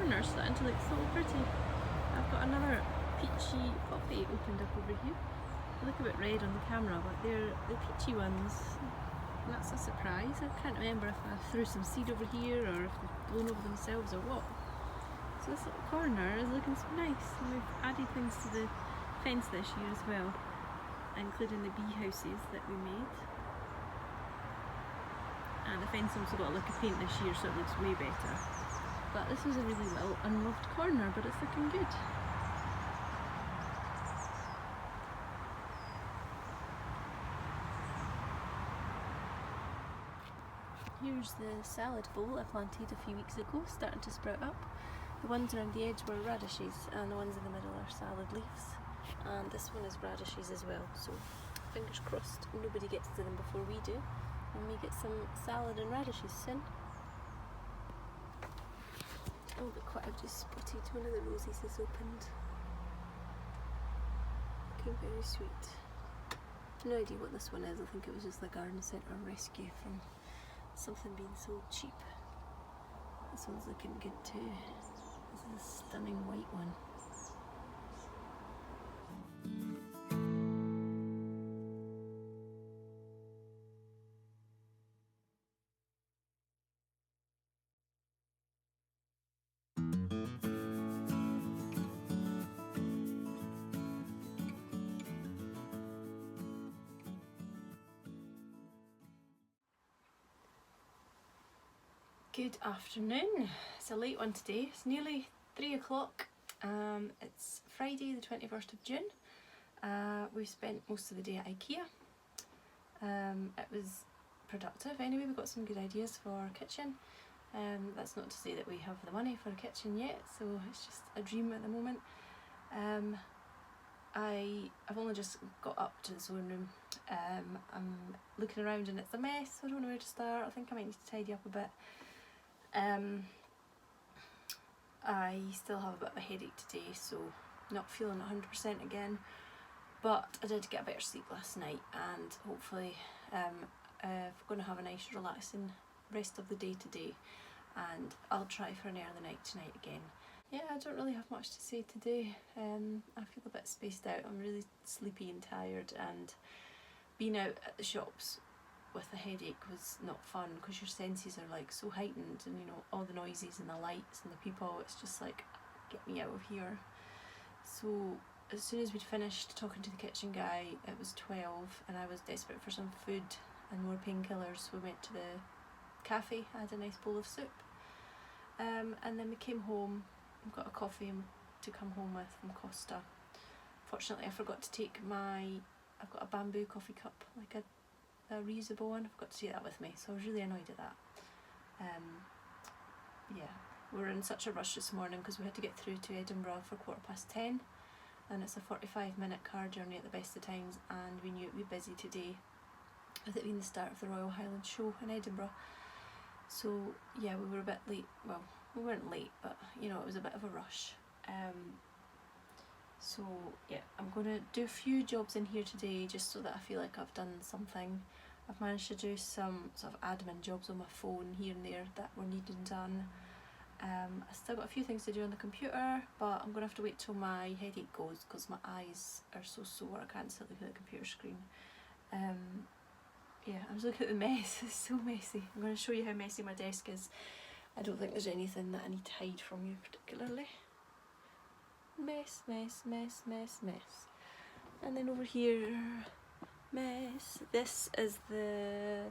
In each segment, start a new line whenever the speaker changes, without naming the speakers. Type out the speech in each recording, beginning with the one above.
corners starting to look so pretty. I've got another peachy poppy opened up over here. They look a bit red on the camera, but they're the peachy ones. And that's a surprise. I can't remember if I threw some seed over here or if they've blown over themselves or what. So this little corner is looking so nice, and we've added things to the fence this year as well, including the bee houses that we made. And the fence also got a lick of paint this year, so it looks way better. But this was a really well unloved corner, but it's looking good. Here's the salad bowl I planted a few weeks ago, starting to sprout up. The ones around the edge were radishes, and the ones in the middle are salad leaves. And this one is radishes as well, so fingers crossed nobody gets to them before we do, and we get some salad and radishes soon. Oh look what I've just spotted, one of the roses is opened. Looking very sweet. No idea what this one is, I think it was just the garden centre rescue from something being so cheap. This one's looking good too. This is a stunning white one. Good afternoon. It's a late one today. It's nearly 3 o'clock. It's Friday the 21st of June. We've spent most of the day at IKEA. It was productive anyway. We got some good ideas for our kitchen. That's not to say that we have the money for a kitchen yet, so it's just a dream at the moment. I've only just got up to the sewing room. I'm looking around and it's a mess, so I don't know where to start. I think I might need to tidy up a bit. I still have a bit of a headache today, so not feeling 100% again, but I did get a better sleep last night, and hopefully I'm going to have a nice relaxing rest of the day today, and I'll try for an early night tonight again. Yeah, I don't really have much to say today. I feel a bit spaced out. I'm really sleepy and tired, and being out at the shops with a headache was not fun because your senses are like so heightened, and you know, all the noises and the lights and the people, it's just like, get me out of here. So as soon as we'd finished talking to the kitchen guy, it was 12 and I was desperate for some food and more painkillers, so we went to the cafe, had a nice bowl of soup, and then we came home and got a coffee to come home with from Costa. Fortunately I forgot to take I've got a bamboo coffee cup, like a reusable one. I forgot to take that with me, so I was really annoyed at that. Yeah, we were in such a rush this morning because we had to get through to Edinburgh for 10:15, and it's a 45-minute car journey at the best of times, and we knew it would be busy today with it being the start of the Royal Highland show in Edinburgh. So yeah, we were a bit late. Well, we weren't late, but you know, it was a bit of a rush. So yeah, I'm going to do a few jobs in here today just so that I feel like I've done something. I've managed to do some sort of admin jobs on my phone here and there that were needed done. I still got a few things to do on the computer, but I'm going to have to wait till my headache goes because my eyes are so sore I can't sit looking at the computer screen. Yeah, I'm just looking at the mess. It's so messy. I'm going to show you how messy my desk is. I don't think there's anything that I need to hide from you particularly. Mess, mess, mess, mess, mess. And then over here, mess. This is the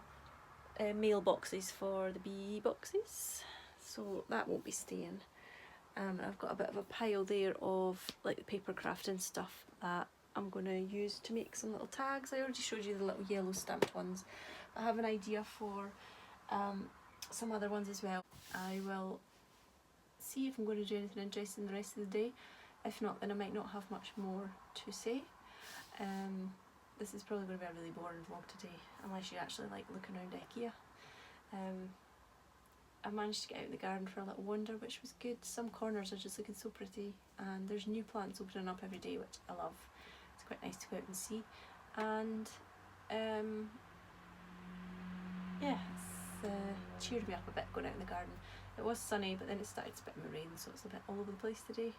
mailboxes for the bee boxes, so that won't be staying. I've got a bit of a pile there of like the paper crafting stuff that I'm going to use to make some little tags. I already showed you the little yellow stamped ones. I have an idea for some other ones as well. I will see if I'm going to do anything interesting the rest of the day. If not, then I might not have much more to say. This is probably going to be a really boring vlog today, unless you actually like looking around IKEA. I managed to get out in the garden for a little wander, which was good. Some corners are just looking so pretty, and there's new plants opening up every day, which I love. It's quite nice to go out and see. And yeah, it's cheered me up a bit going out in the garden. It was sunny, but then it started spitting with rain, so it's a bit all over the place today.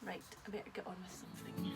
Right, I better get on with something.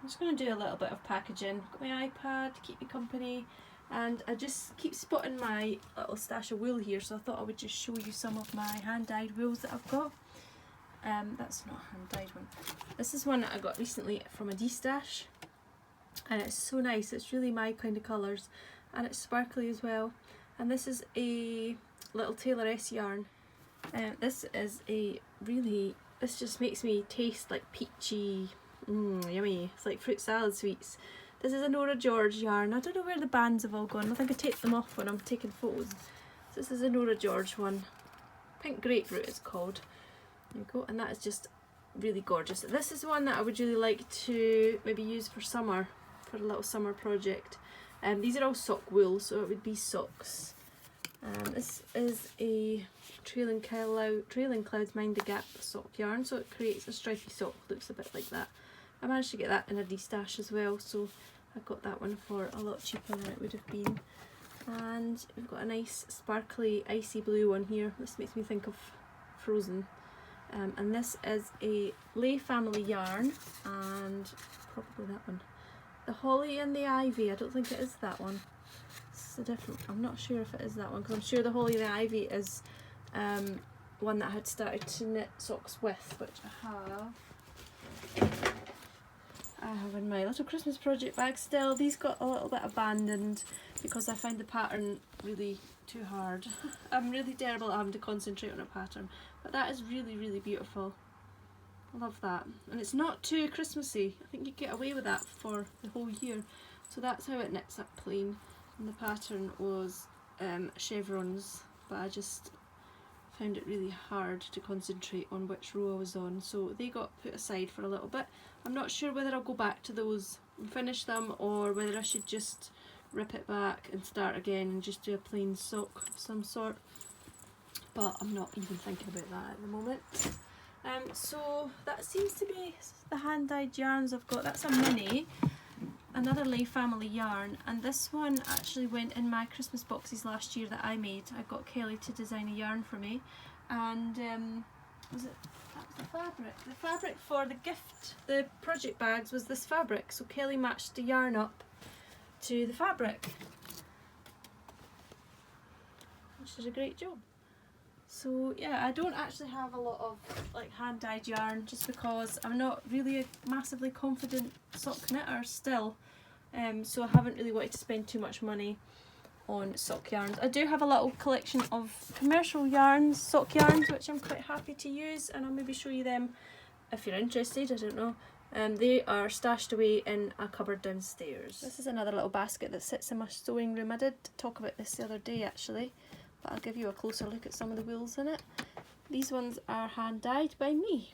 I'm just going to do a little bit of packaging. Got my iPad to keep me company, and I just keep spotting my little stash of wool here, so I thought I would just show you some of my hand-dyed wools that I've got. That's not a hand-dyed one. This is one that I got recently from a D-stash, and it's so nice. It's really my kind of colours, and it's sparkly as well. And this is a little Taylor-S yarn. This is a really, this just makes me taste like peachy, yummy. It's like fruit salad sweets. This is a Nora George yarn. I don't know where the bands have all gone. I think I take them off when I'm taking photos. So this is a Nora George one. Pink Grapefruit it's called. There you go. And that is just really gorgeous. This is one that I would really like to maybe use for summer, for a little summer project. These are all sock wool, so it would be socks. This is a Trailing Clouds Mind the Gap sock yarn, so it creates a stripy sock. Looks a bit like that. I managed to get that in a D-stash as well, so I got that one for a lot cheaper than it would have been. And we've got a nice sparkly icy blue one here. This makes me think of Frozen. And this is a Lay Family yarn, and probably that one. The Holly and the Ivy, I don't think it is that one. This is a different, I'm not sure if it is that one, because I'm sure the Holly and the Ivy is one that I had started to knit socks with, which I have in my little Christmas project bag still. These got a little bit abandoned because I found the pattern really too hard. I'm really terrible at having to concentrate on a pattern, but that is really, really beautiful. I love that. And it's not too Christmassy. I think you get away with that for the whole year. So that's how it knits up plain. And the pattern was chevrons, but I just found it really hard to concentrate on which row I was on, so they got put aside for a little bit. I'm not sure whether I'll go back to those and finish them, or whether I should just rip it back and start again and just do a plain sock of some sort, but I'm not even thinking about that at the moment. So that seems to be the hand-dyed yarns I've got. That's a mini, another Lay Family yarn, and this one actually went in my Christmas boxes last year that I made. I got Kelly to design a yarn for me, and that was the fabric. The fabric for the gift, the project bags, was this fabric, so Kelly matched the yarn up to the fabric. She did a great job. So yeah, I don't actually have a lot of like hand-dyed yarn, just because I'm not really a massively confident sock knitter still, so I haven't really wanted to spend too much money on sock yarns. I do have a little collection of commercial yarns, sock yarns, which I'm quite happy to use, and I'll maybe show you them if you're interested. I don't know. They are stashed away in a cupboard downstairs. This is another little basket that sits in my sewing room. I did talk about this the other day actually, but I'll give you a closer look at some of the wools in it. These ones are hand dyed by me.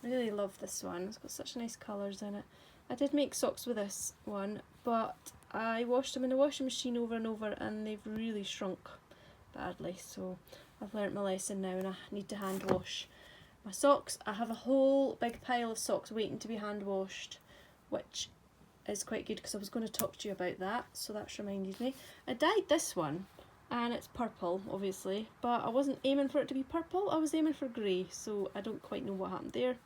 Really love this one. It's got such nice colours in it. I did make socks with this one, but I washed them in the washing machine over and over, and they've really shrunk. badly, so I've learnt my lesson now and I need to hand wash my socks. I have a whole big pile of socks waiting to be hand washed, which is quite good because I was going to talk to you about that, so that's reminded me. I dyed this one and it's purple obviously, but I wasn't aiming for it to be purple, I was aiming for grey, so I don't quite know what happened there.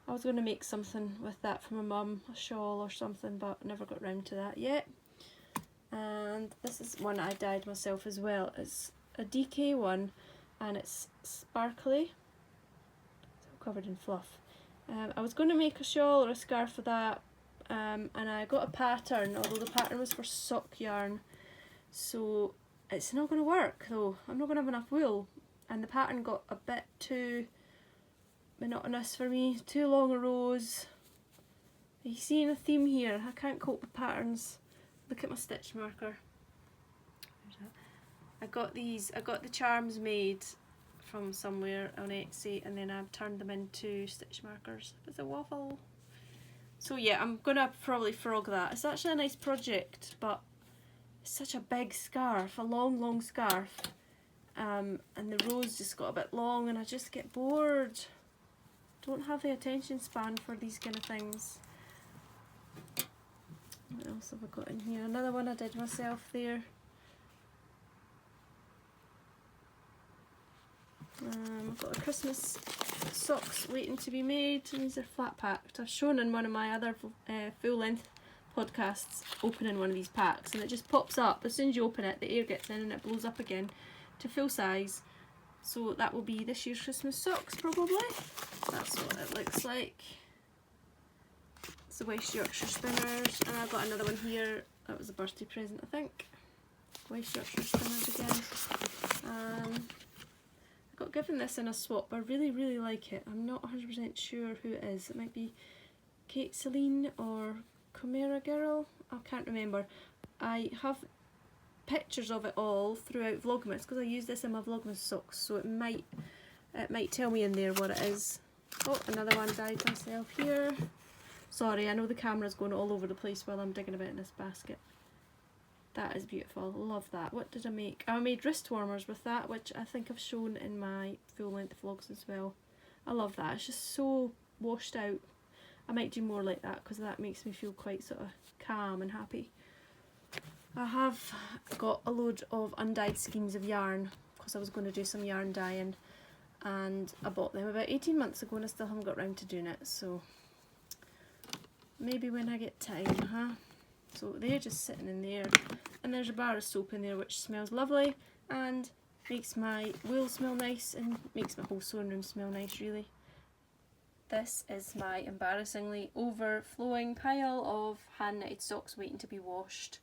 I was going to make something with that for my mum, a shawl or something, but never got round to that yet. And this is one I dyed myself as well. It's a DK one and it's sparkly, it's all covered in fluff. I was going to make a shawl or a scarf for that, and I got a pattern, although the pattern was for sock yarn, so it's not going to work though. I'm not going to have enough wool, and the pattern got a bit too monotonous for me, too long a rows. Are you seeing a theme here? I can't cope with patterns. Look at my stitch marker. I got the charms made from somewhere on Etsy, and then I've turned them into stitch markers. It's a waffle. So yeah, I'm gonna probably frog that. It's actually a nice project, but it's such a big scarf, a long scarf, and the rows just got a bit long and I just get bored. Don't have the attention span for these kind of things. What else have I got in here? Another one I did myself there. I've got a Christmas socks waiting to be made, and these are flat packed. I've shown in one of my other full length podcasts opening one of these packs, and it just pops up as soon as you open it, the air gets in and it blows up again to full size. So that will be this year's Christmas socks probably. That's what it looks like. It's the West Yorkshire Spinners, and I've got another one here. That was a birthday present, I think. West Yorkshire Spinners again. I got given this in a swap. I really like it. I'm not 100% sure who it is. It might be Kate Celine or Chimera Girl. I can't remember. I have pictures of it all throughout Vlogmas because I use this in my Vlogmas socks, so it might tell me in there what it is. Oh, another one dyed myself here. Sorry, I know the camera's going all over the place while I'm digging about in this basket. That is beautiful, love that. What did I make? I made wrist warmers with that, which I think I've shown in my full length vlogs as well. I love that, it's just so washed out. I might do more like that because that makes me feel quite sort of calm and happy. I have got a load of undyed skeins of yarn because I was going to do some yarn dyeing, and I bought them about 18 months ago and I still haven't got round to doing it, so maybe when I get time, huh? So they're just sitting in there, and there's a bar of soap in there which smells lovely and makes my wool smell nice and makes my whole sewing room smell nice really. This is my embarrassingly overflowing pile of hand knitted socks waiting to be washed.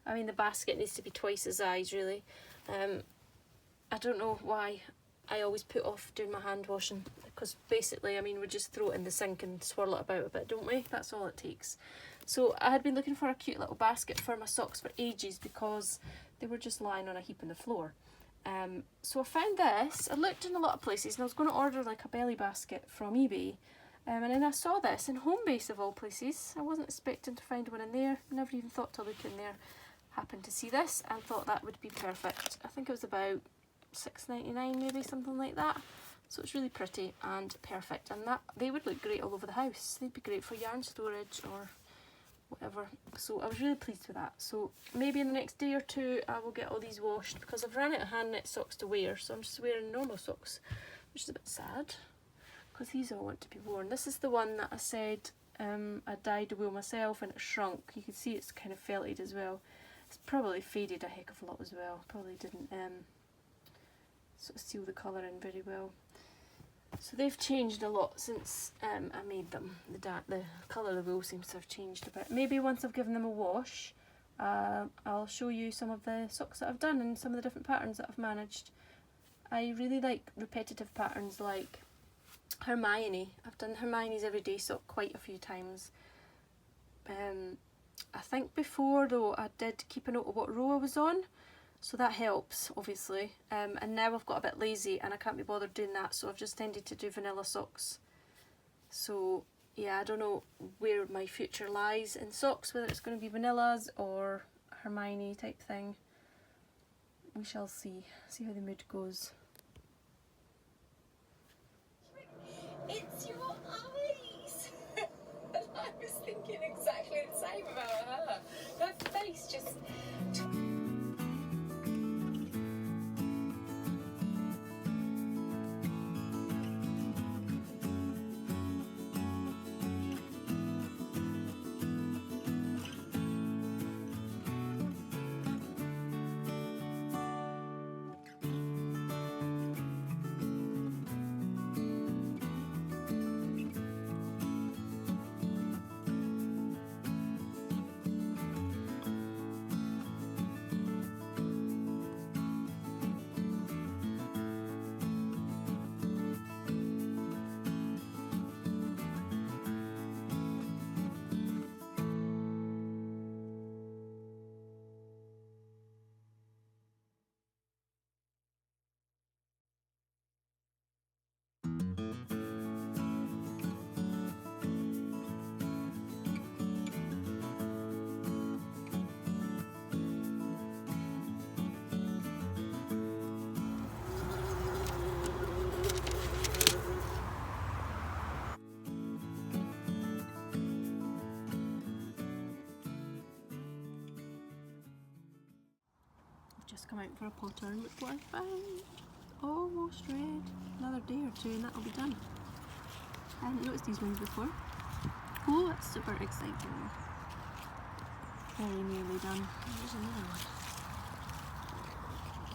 I mean, the basket needs to be twice the size really. I don't know why I always put off doing my hand washing, because basically, I mean, we just throw it in the sink and swirl it about a bit, don't we? That's all it takes. So I had been looking for a cute little basket for my socks for ages because they were just lying on a heap on the floor. So I found this. I looked in a lot of places and I was going to order like a belly basket from eBay, and then I saw this in Homebase of all places. I wasn't expecting to find one in there, never even thought to look in there. Happened to see this and thought that would be perfect. I think it was about $6.99 maybe, something like that. So it's really pretty and perfect, and that they would look great all over the house. They'd be great for yarn storage or whatever. So I was really pleased with that. So maybe in the next day or two I will get all these washed because I've ran out of hand knit socks to wear, so I'm just wearing normal socks, which is a bit sad because these all want to be worn. This is the one that I said I dyed the wool myself and it shrunk. You can see it's kind of felted as well. It's probably faded a heck of a lot as well. Probably didn't sort of seal the colour in very well. So they've changed a lot since I made them. The colour of the wool seems to have changed a bit. Maybe once I've given them a wash, I'll show you some of the socks that I've done and some of the different patterns that I've managed. I really like repetitive patterns like Hermione. I've done Hermione's everyday sock quite a few times. I think before though I did keep a note of what row I was on, so that helps obviously, and now I've got a bit lazy and I can't be bothered doing that, so I've just tended to do vanilla socks. So yeah, I don't know where my future lies in socks, whether it's going to be vanillas or Hermione type thing. we shall see how the mood goes. It's your eyes! I was thinking exactly the same about her. Her face just... Just come out for a potter and look what I found. Almost red. Another day or two and that'll be done. I hadn't noticed these ones before. Oh, that's super exciting. Very nearly done. There's another one.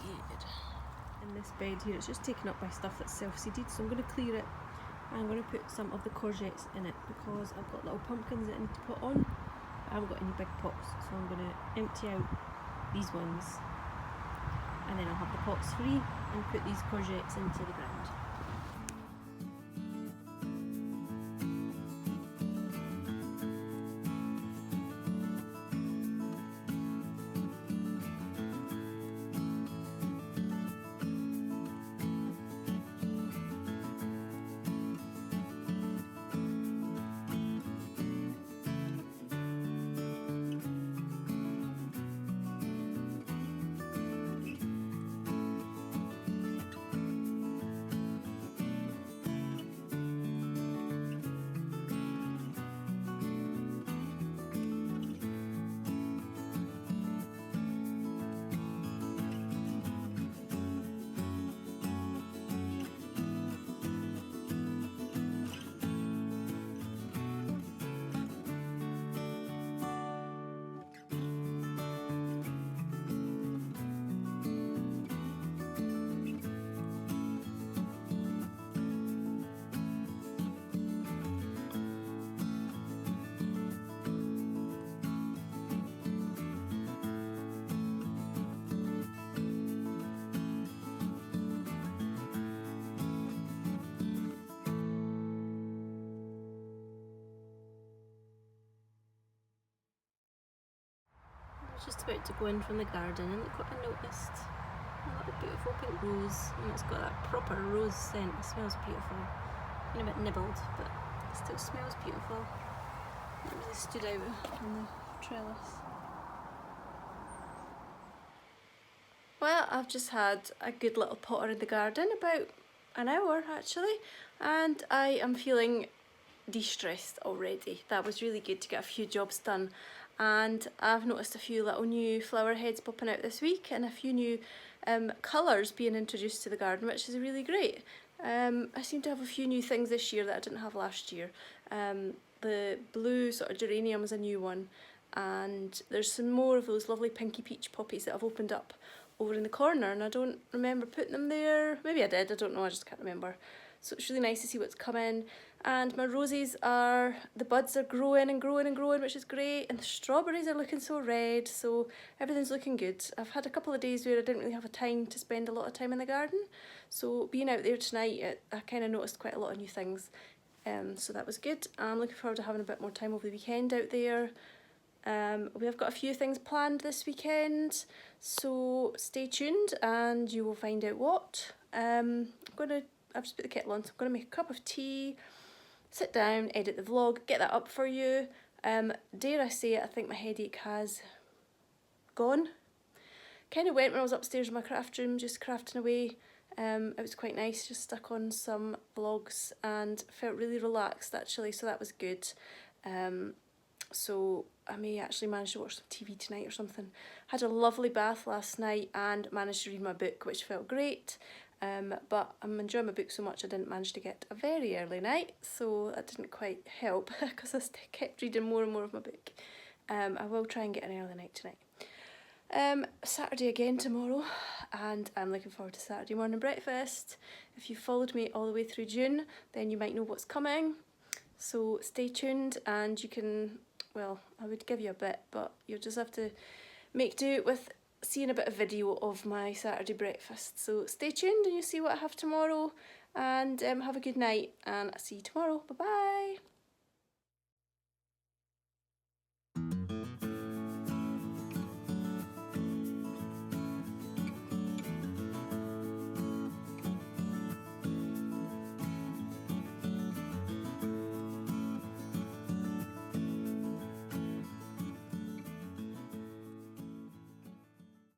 Good. In this bed here, it's just taken up by stuff that's self-seeded, so I'm going to clear it. I'm going to put some of the courgettes in it because I've got little pumpkins that I need to put on. I haven't got any big pots, so I'm going to empty out these ones. And then I'll have the pots free and put these courgettes into the ground. Just about to go in from the garden and look what I noticed. A little beautiful pink rose, and it's got that proper rose scent. It smells beautiful. Been a bit nibbled, but it still smells beautiful. It really stood out on the trellis. Well, I've just had a good little potter in the garden, about an hour actually, and I am feeling de-stressed already. That was really good to get a few jobs done. And I've noticed a few little new flower heads popping out this week and a few new colours being introduced to the garden, which is really great. I seem to have a few new things this year that I didn't have last year. The blue sort of geranium is a new one, and there's some more of those lovely pinky peach poppies that I've opened up over in the corner, and I don't remember putting them there. Maybe I did, I don't know, I just can't remember. So it's really nice to see what's come in. And my roses are, the buds are growing and growing and growing, which is great. And the strawberries are looking so red, so everything's looking good. I've had a couple of days where I didn't really have a time to spend a lot of time in the garden. So being out there tonight, I kind of noticed quite a lot of new things. So that was good. I'm looking forward to having a bit more time over the weekend out there. We've got a few things planned this weekend, so stay tuned and you will find out what. I've just put the kettle on, so I'm going to make a cup of tea, sit down, edit the vlog, get that up for you. Dare I say it, I think my headache has gone. kind of went when I was upstairs in my craft room just crafting away. It was quite nice, just stuck on some vlogs and felt really relaxed actually, so that was good. So I may actually manage to watch some TV tonight or something. Had a lovely bath last night and managed to read my book, which felt great. But I'm enjoying my book so much I didn't manage to get a very early night, so that didn't quite help because I kept reading more and more of my book. I will try and get an early night tonight. Saturday again tomorrow, and I'm looking forward to Saturday morning breakfast. If you followed me all the way through June, then you might know what's coming. So stay tuned, and you can, well, I would give you a bit, but you'll just have to make do with seeing a bit of video of my Saturday breakfast. So stay tuned and you'll see what I have tomorrow, and have a good night, and I'll see you tomorrow. Bye bye.